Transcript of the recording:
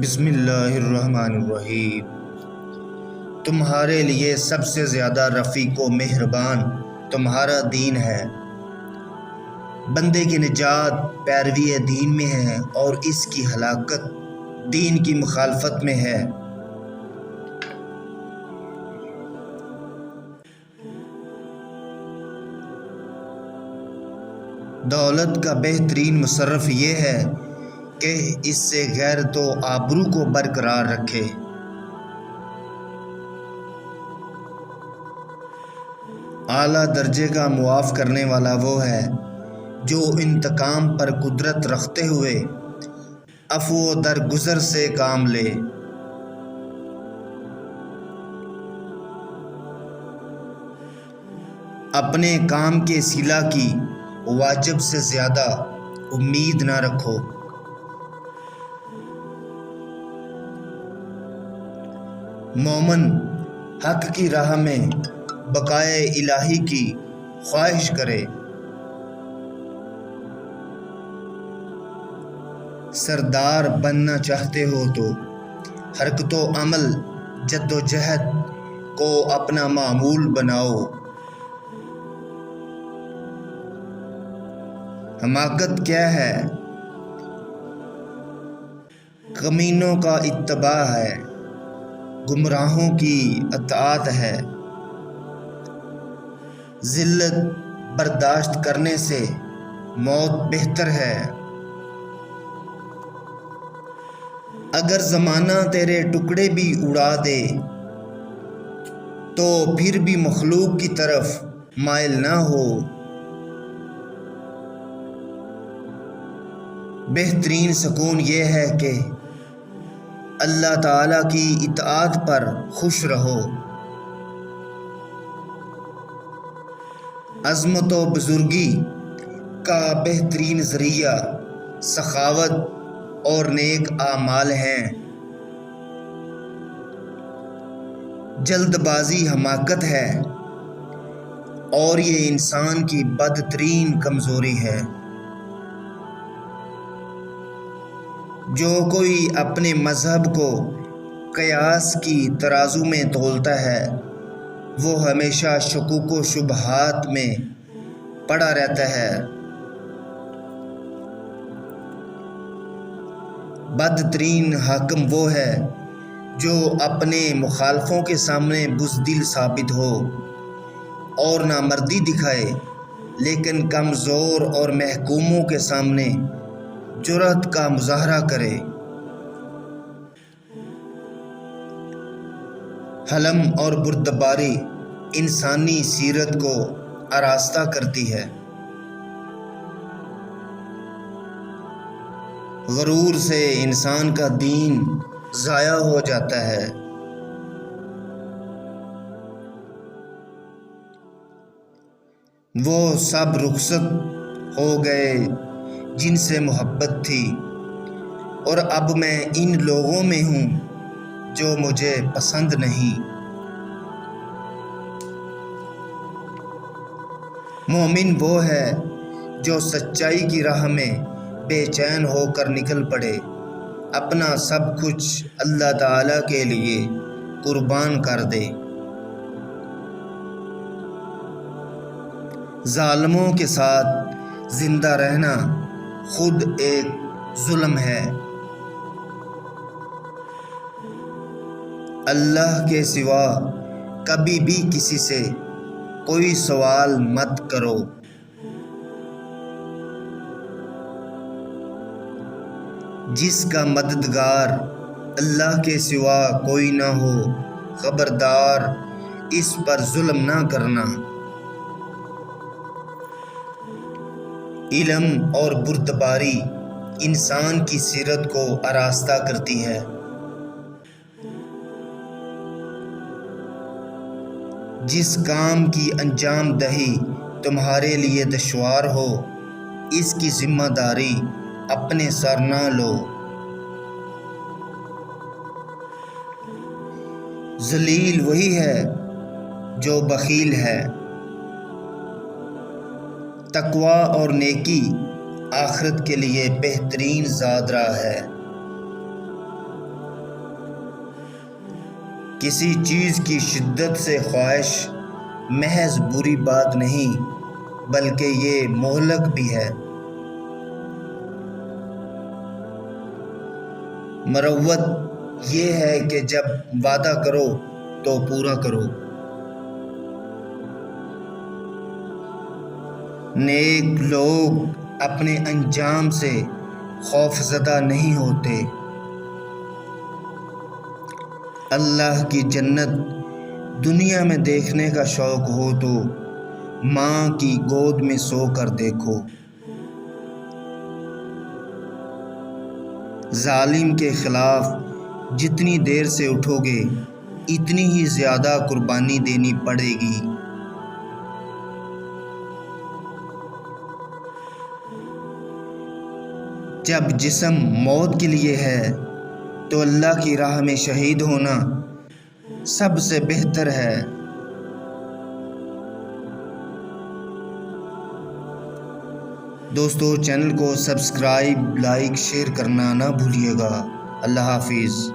بسم اللہ الرحمن الرحیم۔ تمہارے لیے سب سے زیادہ رفیق و مہربان تمہارا دین ہے۔ بندے کی نجات پیروی دین میں ہے اور اس کی ہلاکت دین کی مخالفت میں ہے۔ دولت کا بہترین مصرف یہ ہے کہ اس سے غیرت و آبرو کو برقرار رکھے۔ اعلیٰ درجے کا معاف کرنے والا وہ ہے جو انتقام پر قدرت رکھتے ہوئے عفو و درگزر سے کام لے۔ اپنے کام کے صلہ کی واجب سے زیادہ امید نہ رکھو۔ مومن حق کی راہ میں بقائے الہی کی خواہش کرے۔ سردار بننا چاہتے ہو تو حرکت و عمل جد و جہد کو اپنا معمول بناؤ۔ حماقت کیا ہے؟ کمینوں کا اتباع ہے، گمراہوں کی اطاعت ہے۔ ذلت برداشت کرنے سے موت بہتر ہے۔ اگر زمانہ تیرے ٹکڑے بھی اڑا دے تو پھر بھی مخلوق کی طرف مائل نہ ہو۔ بہترین سکون یہ ہے کہ اللہ تعالیٰ کی اطاعت پر خوش رہو۔ عظمت و بزرگی کا بہترین ذریعہ سخاوت اور نیک اعمال ہیں۔ جلد بازی حماقت ہے اور یہ انسان کی بدترین کمزوری ہے۔ جو کوئی اپنے مذہب کو قیاس کی ترازو میں تولتا ہے وہ ہمیشہ شکوک و شبہات میں پڑا رہتا ہے۔ بدترین حاکم وہ ہے جو اپنے مخالفوں کے سامنے بزدل ثابت ہو اور نامردی دکھائے، لیکن کمزور اور محکوموں کے سامنے جرأت کا مظاہرہ کرے۔ حلم اور بردباری انسانی سیرت کو آراستہ کرتی ہے۔ غرور سے انسان کا دین ضائع ہو جاتا ہے۔ وہ سب رخصت ہو گئے جن سے محبت تھی اور اب میں ان لوگوں میں ہوں جو مجھے پسند نہیں۔ مومن وہ ہے جو سچائی کی راہ میں بے چین ہو کر نکل پڑے، اپنا سب کچھ اللہ تعالیٰ کے لیے قربان کر دے۔ ظالموں کے ساتھ زندہ رہنا خود ایک ظلم ہے۔ اللہ کے سوا کبھی بھی کسی سے کوئی سوال مت کرو۔ جس کا مددگار اللہ کے سوا کوئی نہ ہو، خبردار اس پر ظلم نہ کرنا۔ علم اور بردباری انسان کی سیرت کو آراستہ کرتی ہے۔ جس کام کی انجام دہی تمہارے لیے دشوار ہو، اس کی ذمہ داری اپنے سر نہ لو۔ ذلیل وہی ہے جو بخیل ہے۔ تقوی اور نیکی آخرت کے لیے بہترین زاد راہ ہے۔ کسی چیز کی شدت سے خواہش محض بری بات نہیں بلکہ یہ مہلک بھی ہے۔ مروت یہ ہے کہ جب وعدہ کرو تو پورا کرو۔ نیک لوگ اپنے انجام سے خوف زدہ نہیں ہوتے۔ اللہ کی جنت دنیا میں دیکھنے کا شوق ہو تو ماں کی گود میں سو کر دیکھو۔ ظالم کے خلاف جتنی دیر سے اٹھو گے اتنی ہی زیادہ قربانی دینی پڑے گی۔ جب جسم موت کے لیے ہے تو اللہ کی راہ میں شہید ہونا سب سے بہتر ہے۔ دوستو چینل کو سبسکرائب، لائک، شیئر کرنا نہ بھولیے گا۔ اللہ حافظ۔